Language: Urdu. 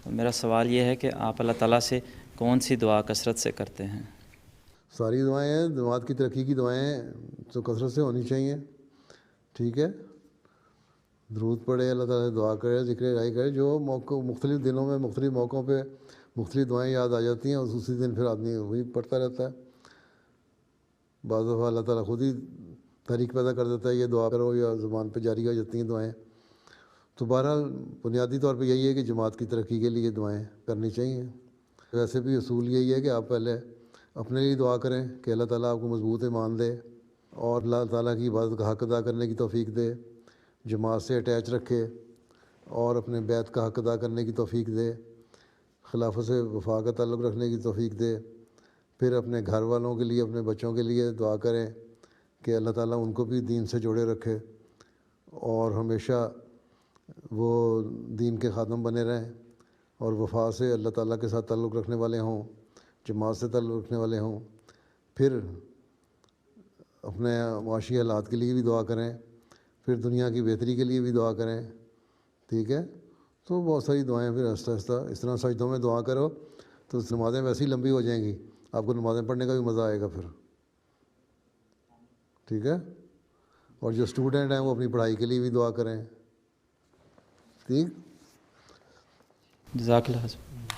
تو میرا سوال یہ ہے کہ آپ اللہ تعالیٰ سے کون سی دعا کثرت سے کرتے ہیں؟ ساری دعائیں ہیں، جماعت کی ترقی کی دعائیں تو کثرت سے ہونی چاہیے، ٹھیک ہے. درود پڑھے، اللہ تعالیٰ سے دعا کرے، ذکر الہی کرے، جو موقع مختلف دنوں میں مختلف موقعوں پہ مختلف دعائیں یاد آ جاتی ہیں، اسی دن پھر آدمی وہی پڑھتا رہتا ہے. بعض دفعہ اللہ تعالیٰ خود ہی تحریک پیدا کر دیتا ہے، یہ دعا کرو، یا زبان پہ جاری ہو جاتی ہیں دعائیں. تو بہرحال بنیادی طور پہ یہی ہے کہ جماعت کی ترقی کے لیے دعائیں کرنی چاہیے. ویسے بھی اصول یہی ہے کہ آپ پہلے اپنے لیے دعا کریں کہ اللہ تعالیٰ آپ کو مضبوط ایمان دے اور اللہ تعالیٰ کی عبادت کا حق ادا کرنے کی توفیق دے، جماعت سے اٹیچ رکھے اور اپنے بیت کا حق ادا کرنے کی توفیق دے، خلافت سے وفا کا تعلق رکھنے کی توفیق دے. پھر اپنے گھر والوں کے لیے، اپنے بچوں کے لیے دعا کریں کہ اللہ تعالیٰ ان کو بھی دین سے جوڑے رکھے اور ہمیشہ وہ دین کے خادم بنے رہیں اور وفا سے اللہ تعالیٰ کے ساتھ تعلق رکھنے والے ہوں، جماعت سے تعلق رکھنے والے ہوں. پھر اپنے معاشی حالات کے لیے بھی دعا کریں، پھر دنیا کی بہتری کے لیے بھی دعا کریں، ٹھیک ہے. تو بہت ساری دعائیں پھر آہستہ آہستہ اس طرح سجدوں میں دعا کرو تو نمازیں ویسے ہی لمبی ہو جائیں گی، آپ کو نمازیں پڑھنے کا بھی مزہ آئے گا پھر، ٹھیک ہے. اور جو اسٹوڈنٹ ہیں وہ اپنی پڑھائی کے لیے بھی دعا کریں، ٹھیک. جزاک اللہ خیر.